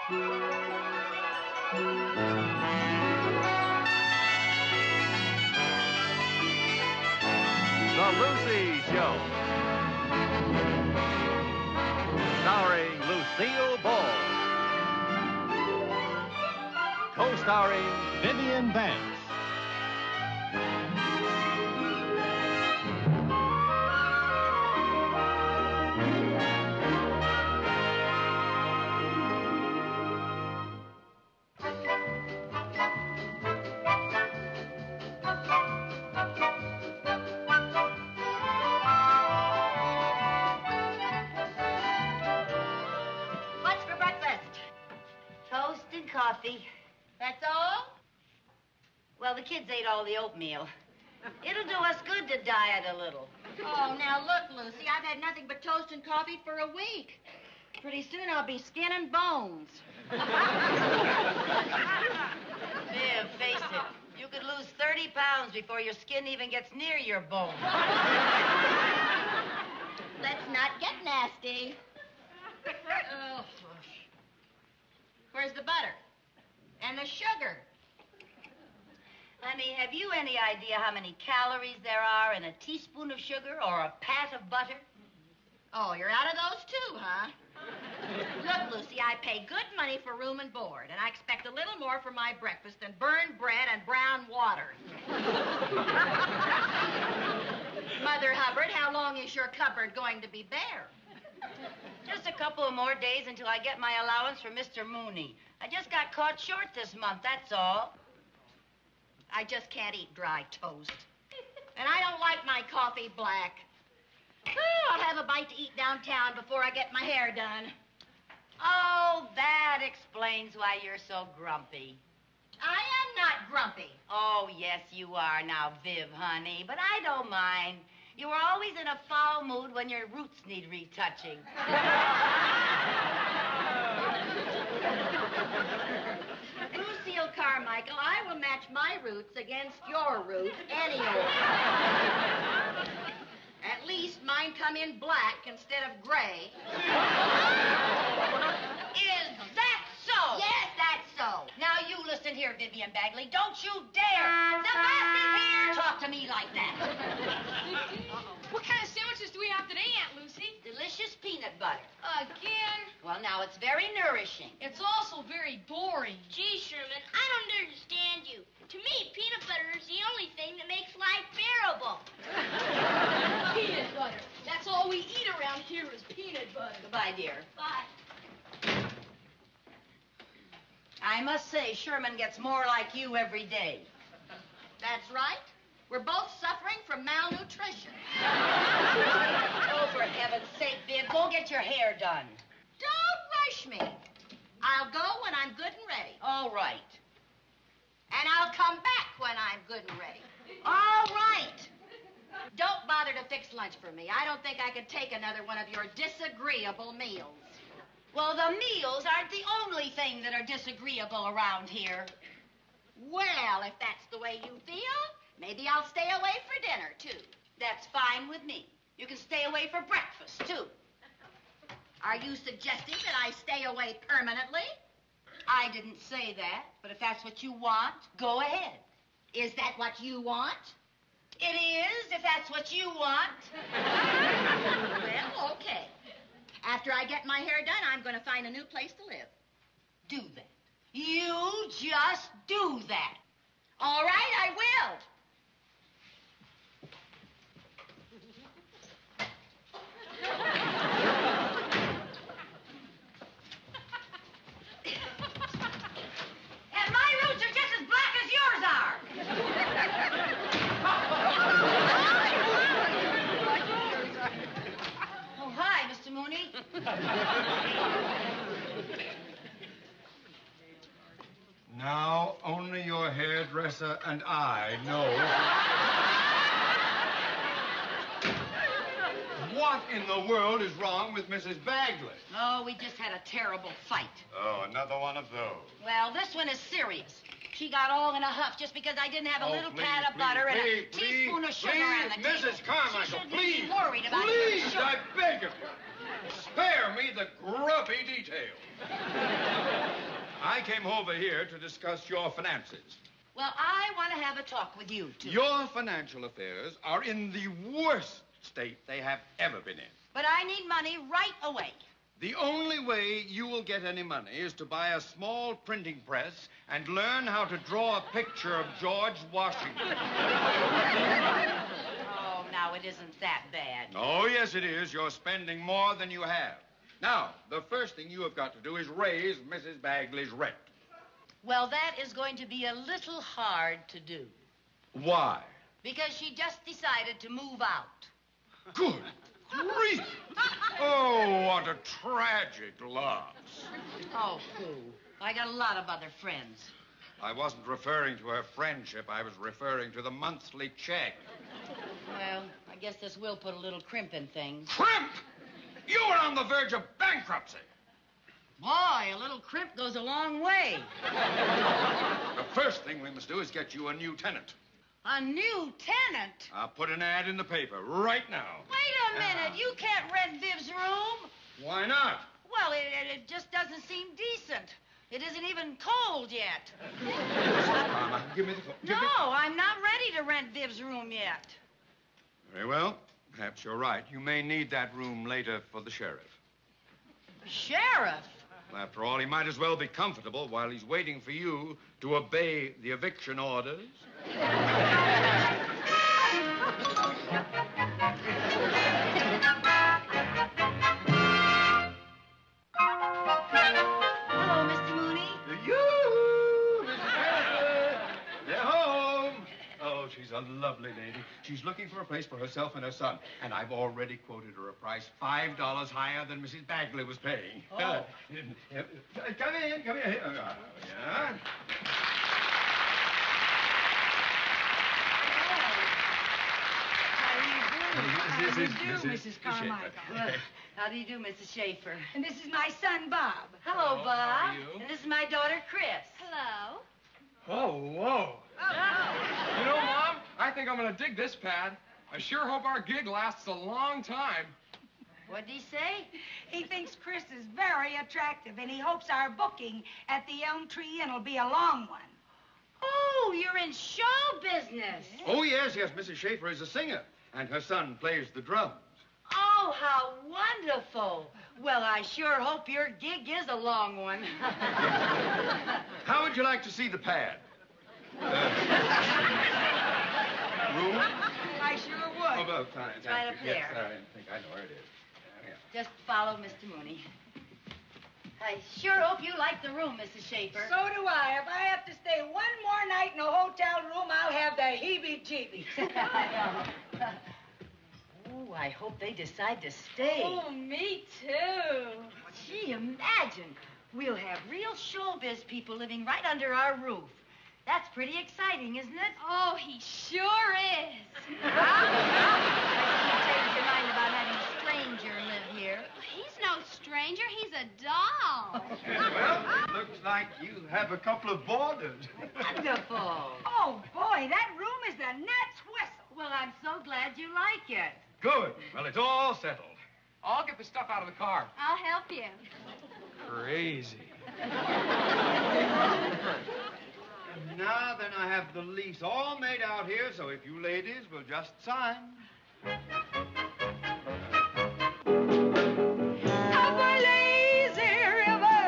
The Lucy Show. Starring Lucille Ball. Co-starring Vivian Banks. What's for breakfast? Toast and coffee. That's all? Well, the kids ate all the oatmeal. It'll do us good to diet a little. Oh, now look, Lucy, I've had nothing but toast and coffee for a week. Pretty soon I'll be skin and bones. Viv, face it. You could lose 30 pounds before your skin even gets near your bones. Let's not get nasty. Oh, where's the butter? And the sugar? Honey, have you any idea how many calories there are in a teaspoon of sugar or a pat of butter? Oh, you're out of those too, huh? Look, Lucy, I pay good money for room and board, and I expect a little more for my breakfast than burned bread and brown water. Mother Hubbard, how long is your cupboard going to be bare? Just a couple of more days until I get my allowance from Mr. Mooney. I just got caught short this month, that's all. I just can't eat dry toast. And I don't like my coffee black. Oh, I'll have a bite to eat downtown before I get my hair done. Oh, that explains why you're so grumpy. I am not grumpy. Oh, yes, you are now, Viv, honey. But I don't mind. You were always in a foul mood when your roots need retouching. Lucille Carmichael, I will match my roots against your roots any old. At least mine come in black instead of gray. Is that so? Yes, that's so. Now, you listen here, Vivian Bagley. Don't you dare. The boss is here. Talk to me like that. What kind of sandwiches do we have today, Aunt Lucy? Delicious peanut butter. Again? Well, now, it's very nourishing. It's also very boring. Gee, Sherman, I don't understand you. To me, peanut butter is the only thing that makes life bearable. Peanut butter. That's all we eat around here is peanut butter. Goodbye, dear. Bye. I must say, Sherman gets more like you every day. That's right. We're both suffering from malnutrition. Oh, for heaven's sake, Viv, go get your hair done. Don't rush me. I'll go when I'm good and ready. All right. And I'll come back when I'm good and ready. All right. Don't bother to fix lunch for me. I don't think I could take another one of your disagreeable meals. Well, the meals aren't the only thing that are disagreeable around here. Well, if that's the way you feel, maybe I'll stay away for dinner, too. That's fine with me. You can stay away for breakfast, too. Are you suggesting that I stay away permanently? I didn't say that, but if that's what you want, go ahead. Is that what you want? It is, if that's what you want. Well, okay. After I get my hair done, I'm going to find a new place to live. Do that. You just do that. All right, I will. And my roots are just as black as yours are. Oh, hi, Mr. Mooney. Now, only your hairdresser and I know. What in the world is wrong with Mrs. Bagley? Oh, we just had a terrible fight. Oh, another one of those. Well, this one is serious. She got all in a huff just because I didn't have a little please, pat of butter and a teaspoon of sugar on the table. Mrs. Carmichael, She shouldn't please. be worried about Please, sugar. I beg of you. Spare me the grumpy details. I came over here to discuss your finances. Well, I want to have a talk with you, too. Your financial affairs are in the worst state they have ever been in. But I need money right away. The only way you will get any money is to buy a small printing press and learn how to draw a picture of George Washington. Oh, now, it isn't that bad. Oh, yes, it is. You're spending more than you have. Now, the first thing you have got to do is raise Mrs. Bagley's rent. Well, that is going to be a little hard to do. Why? Because she just decided to move out. Good grief! Oh, what a tragic loss. Oh, pooh. I got a lot of other friends. I wasn't referring to her friendship. I was referring to the monthly check. Well, I guess this will put a little crimp in things. Crimp! You were on the verge of bankruptcy. Boy, a little crimp goes a long way. The first thing we must do is get you a new tenant. A new tenant? I'll put an ad in the paper right now. Wait a minute. You can't rent Viv's room. Why not? Well, it just doesn't seem decent. It isn't even cold yet. Mama, give me the phone. No, I'm not ready to rent Viv's room yet. Very well. Perhaps you're right. You may need that room later for the sheriff. Sheriff? Well, after all, he might as well be comfortable while he's waiting for you to obey the eviction orders. Hello, Mr. Mooney. You, Mrs. Bagley. They're home. Oh, she's a lovely lady. She's looking for a place for herself and her son. And I've already quoted her a price $5 higher than Mrs. Bagley was paying. Oh. Come in, come in. Yeah. How do you do, Mrs. Mrs. Carmichael? Well, how do you do, Mrs. Schaefer? And this is my son, Bob. Hello, Bob. how are you? And this is my daughter, Chris. Hello. Oh, whoa. You know, Mom, I think I'm going to dig this pad. I sure hope our gig lasts a long time. What'd he say? He thinks Chris is very attractive, and he hopes our booking at the Elm Tree Inn will be a long one. Oh, you're in show business. Oh, yes, Mrs. Schaefer is a singer, and her son plays the drums. Oh, how wonderful. Well, I sure hope your gig is a long one. How would you like to see the pad? Room? I sure Oh, would. about time. It's right up Yes, there. I think I know where it is. Yeah. Just follow Mr. Mooney. I sure hope you like the room, Mrs. Schaefer. So do I. If I have to stay one more night in a hotel room, I'll have the heebie-jeebies. Oh, I hope they decide to stay. Oh, me too. Gee, imagine. We'll have real showbiz people living right under our roof. That's pretty exciting, isn't it? Oh, he sure is. You changed your mind about having a stranger live here. He's no stranger. He's a doll. Well, looks like you have a couple of boarders. Wonderful. Oh, boy, that room is the gnat's whistle. Well, I'm so glad you like it. Good. Well, it's all settled. I'll get the stuff out of the car. I'll help you. Crazy. Now then, I have the lease all made out here, so if you ladies will just sign. Up a lazy river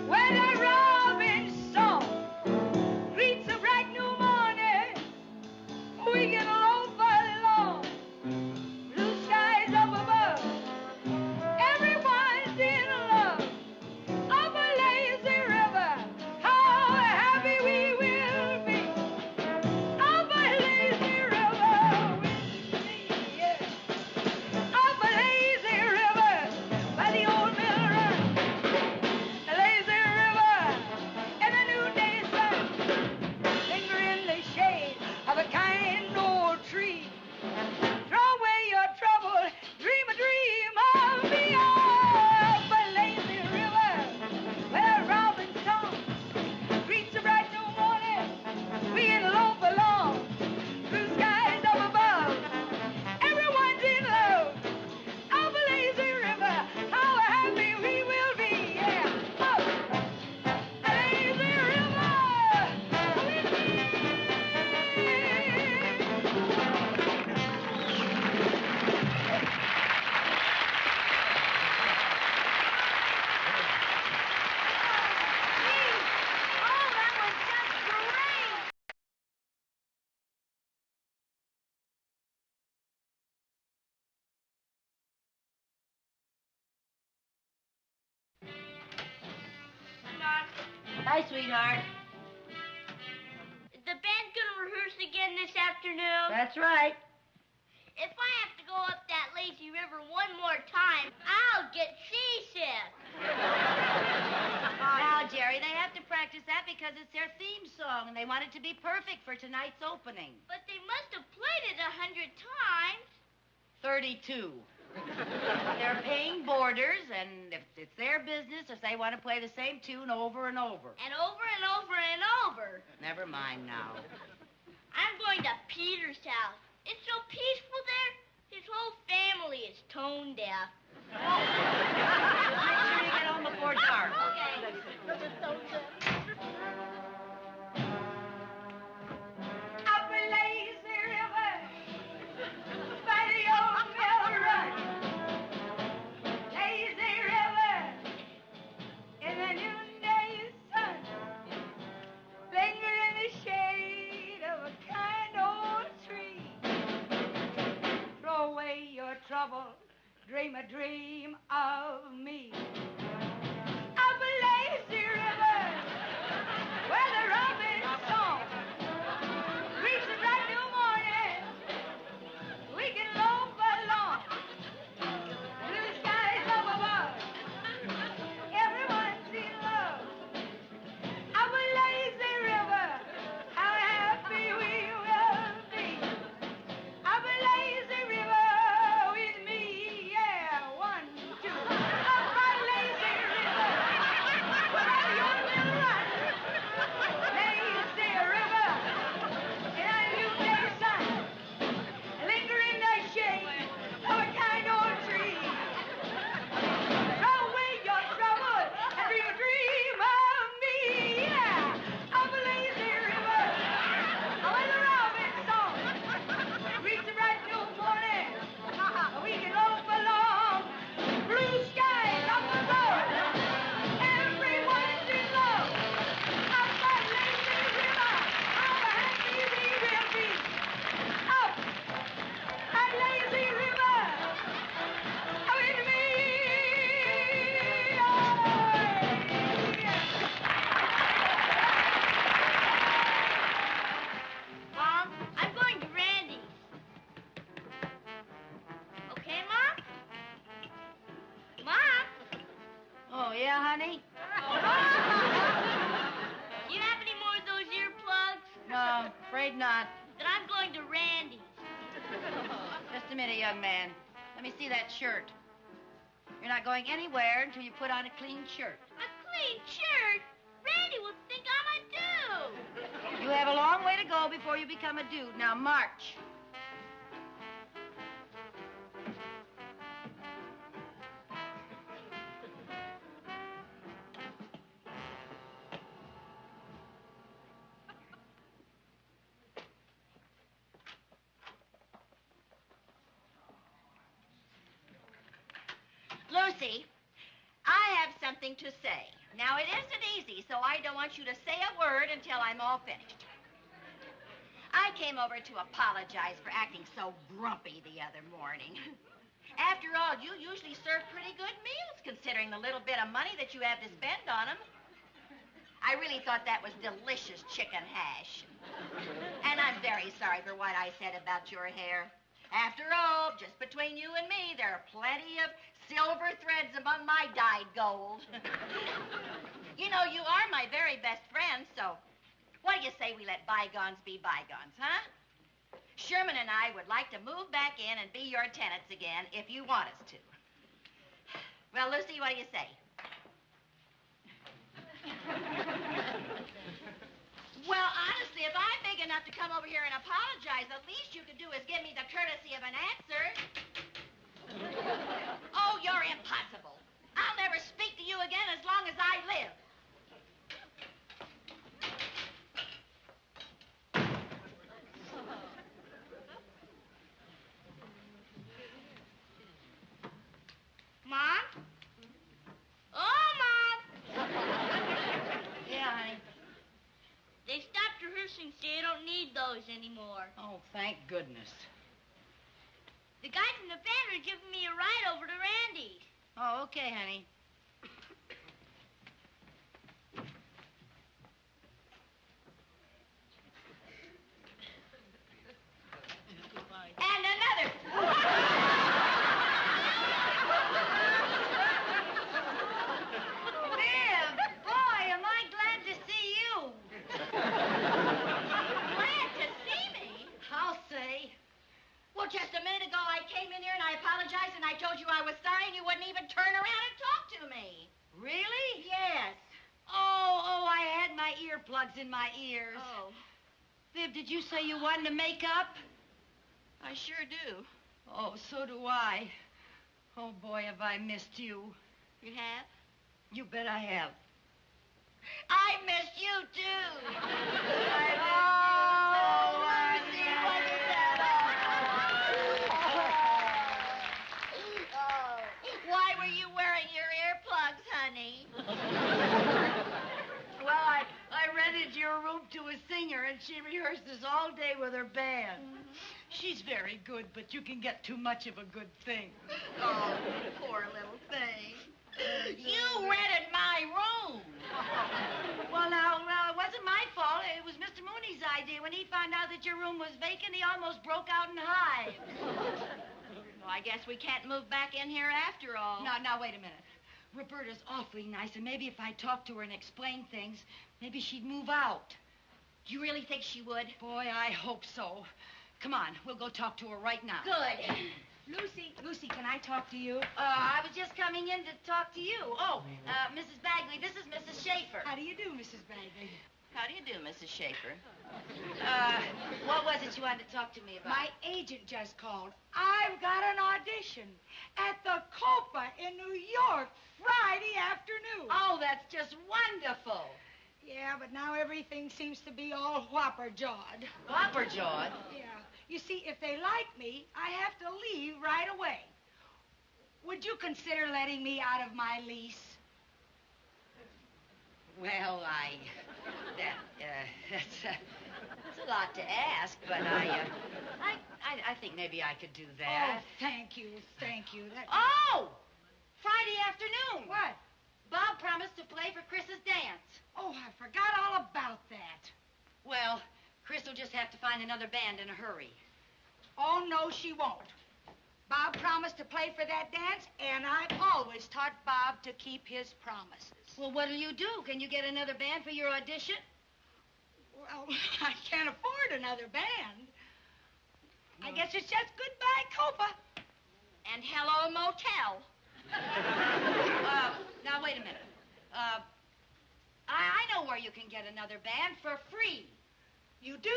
where the robin's song greets a bright new morning. We can loaf along. Blue skies up above. Everyone's in love. Up a lazy river. How happy we will be. Up a lazy river with me, yeah. Hi, sweetheart. Is the band gonna rehearse again this afternoon? That's right. If I have to go up that lazy river one more time, I'll get seasick. Now, Jerry, they have to practice that because it's their theme song, and they want it to be perfect for tonight's opening. But they must have played it 100 times. 32. They're paying boarders, and if it's their business if they want to play the same tune over and over. And over and over and over. Never mind now. I'm going to Peter's house. It's so peaceful there. His whole family is tone deaf. Make sure you get home before dark. Okay. Up a lazy river by the old mill run. Lazy river in the noonday sun. Linger in the shade of a kind old tree. Throw away your trouble, dream a dream of me. Up a lazy river where the robin's song reach the bright new morning. We can loaf along. Blue skies up above. Everyone's in love. Up a lazy river, how happy we will be. Up a lazy river with me, yeah, 1, 2. Up a lazy river, where your will run. Lazy river, in a noonday sun, linger in the shade of a kind old tree. Throw away your troubles and dream a dream of me, yeah. Up a lazy river, when the robin's song reach the bright new morning, we can loaf along. Blue skies up above, everyone's in love. Up that lazy river, how happy we will be. Up that lazy river, with me. Mom, I'm going to Randy's. Okay, Mom? Mom? Oh, yeah, honey? Do you have any more of those earplugs? No, afraid not. Then I'm going to Randy's. Just a minute, young man. Let me see that shirt. You're not going anywhere until you put on a clean shirt. A clean shirt? Randy will think I'm a dude. You have a long way to go before you become a dude. Now, march. Lucy, I have something to say. Now, it isn't easy, so I don't want you to say a word until I'm all finished. I came over to apologize for acting so grumpy the other morning. After all, you usually serve pretty good meals, considering the little bit of money that you have to spend on them. I really thought that was delicious chicken hash. And I'm very sorry for what I said about your hair. After all, just between you and me, there are plenty of silver threads among my dyed gold. You know, you are my very best friend, so what do you say we let bygones be bygones, huh? Sherman and I would like to move back in and be your tenants again if you want us to. Well, Lucy, what do you say? Well, honestly, if I'm big enough to come over here and apologize, the least you could do is give me the courtesy of an answer. Oh, you're impossible. I'll never speak to you again as long as I live. Mom? Oh, Mom! Yeah, honey. They stopped rehearsing, so you don't need those anymore. Oh, thank goodness. The guy from the band was giving me a ride over to Randy's. Oh, okay, honey. earplugs in my ears. Oh, Viv, did you say you wanted to make up? I sure do. Oh, so do I. Oh, boy, have I missed you. You have? You bet I have. I missed you, too. Why were you wearing your earplugs, honey? Well, I rented your room to a singer, and she rehearses all day with her band. She's very good, but you can get too much of a good thing. Oh, poor little thing. You rented my room. Well, now, it wasn't my fault. It was Mr. Mooney's idea. When he found out that your room was vacant, he almost broke out in hives. Well, I guess we can't move back in here after all. Now, wait a minute. Roberta's awfully nice, and maybe if I talked to her and explained things, maybe she'd move out. Do you really think she would? Boy, I hope so. Come on, we'll go talk to her right now. Good. Lucy, can I talk to you? I was just coming in to talk to you. Oh, Mrs. Bagley, this is Mrs. Schaefer. How do you do, Mrs. Bagley? How do you do, Mrs. Schaefer? What was it you wanted to talk to me about? My agent just called. I've got an audition at the Copa in New York Friday afternoon. Oh, that's just wonderful. Yeah, but now everything seems to be all whopper-jawed. Whopper-jawed? Yeah. You see, if they like me, I have to leave right away. Would you consider letting me out of my lease? Well, that's a lot to ask, but I think maybe I could do that. Oh, thank you. That... Oh! Friday afternoon. What? Bob promised to play for Chris's dance. Oh, I forgot all about that. Well, Chris will just have to find another band in a hurry. Oh, no, she won't. Bob promised to play for that dance, and I've always taught Bob to keep his promises. Well, what'll you do? Can you get another band for your audition? Well, I can't afford another band. I guess it's just goodbye, Copa. And hello, motel. Now, wait a minute. I know where you can get another band for free. You do?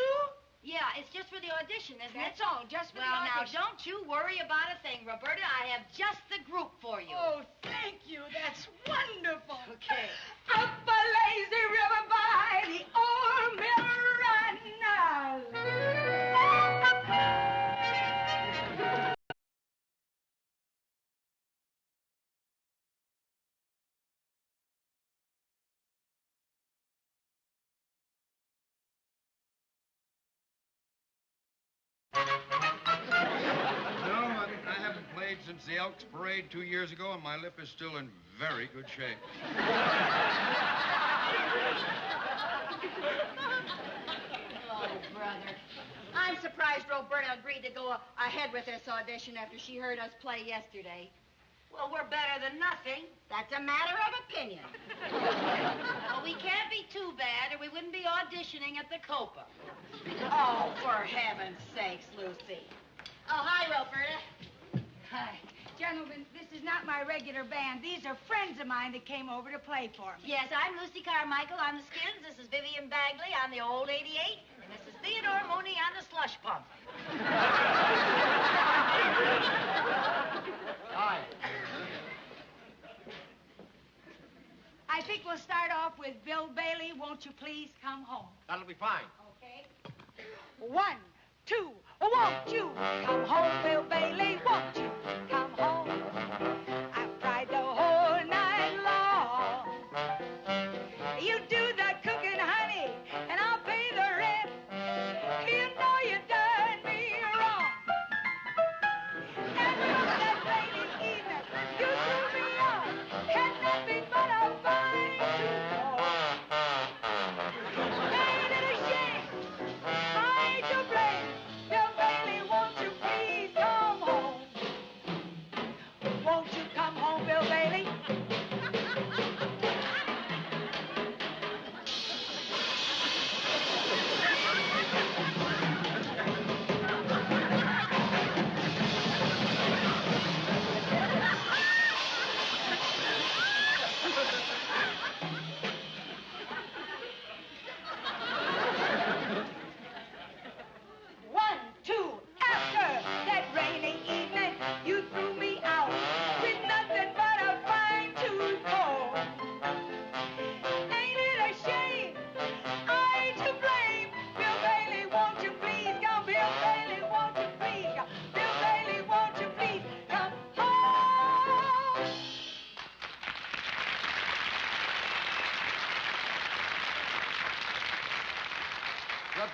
Yeah, it's just for the audition, isn't it? That's all, just for the Well, now, audition. don't you worry about a thing, Roberta. I have just the group for you. Oh, thank you. That's wonderful. Okay. Up a lazy river by the old mill run. No, I haven't played since the Elks Parade 2 years ago, and my lip is still in very good shape. Oh, brother. I'm surprised Roberta agreed to go ahead with this audition after she heard us play yesterday. Well, we're better than nothing. That's a matter of opinion. Well, we can't be too bad, or we wouldn't be auditioning at the Copa. Oh, for heaven's sakes, Lucy. Oh, hi, Roberta. Hi. Gentlemen, this is not my regular band. These are friends of mine that came over to play for me. Yes, I'm Lucy Carmichael on the Skids. This is Vivian Bagley on the old 88. And this is Theodore Mooney on the slush pump. Hi. I think we'll start off with Bill Bailey. Won't you please come home? That'll be fine. Okay. 1, 2, won't you come home, Bill Bailey? Won't you come home? I've cried the whole night long. You do the cooking, honey, and I'll pay the rent. You know you done me wrong. And from that rainy evening, you threw me off. Had nothing but a fine to Ain't it a shame? I to blame. Bill Bailey, won't you please come home? Won't you come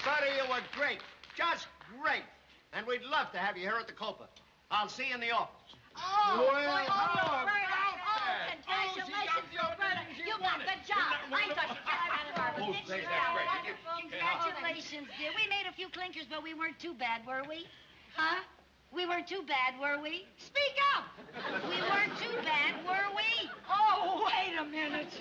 Buddy, you were great. Just great. And we'd love to have you here at the Copa. I'll see you in the office. Oh, Well, boy, how Roberta. about Oh, that? congratulations, Oh, she got the Roberta. audience You you got wanted. the job. Isn't that I thought you got out of Harvard. Oh, Didn't say you? that's great. Wonderful. Congratulations, dear. We made a few clinkers, but we weren't too bad, were we? Huh? We weren't too bad, were we? Speak up! We weren't too bad, were we? Oh, wait a minute.